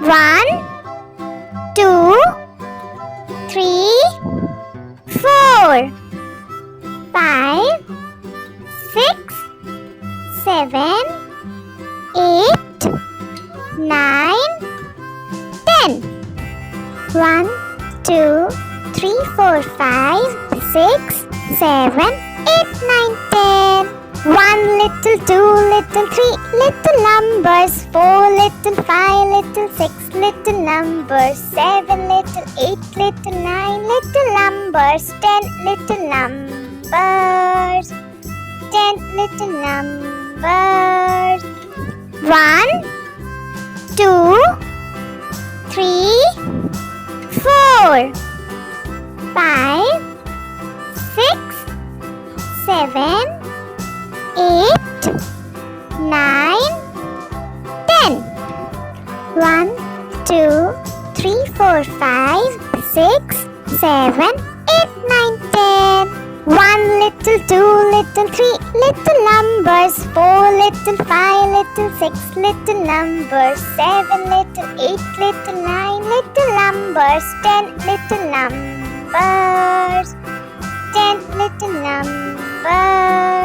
1, 2, 3, 4, 5, 6, 7, 8, 9, 10. 1, 2, 3, 4, 5, 6, 7, 8, 9, 10. 1 little, 2 little, 3 little numbers, 4 little, 5 little, 6 little numbers, 7 little, 8 little, 9 little numbers, 10 little numbers, 10 little numbers. 1, 2, 3, 4, 5, 6, 7, 8, 9, 10. 1, 2, 3, 4, 5, 6, 7, 8, 9, 10. 1 little, 2 little, 3 little numbers, 4 little, 5 little, 6 little numbers, 7 little, 8 little, 9 little numbers, 10 little numbers, 10 little numbers.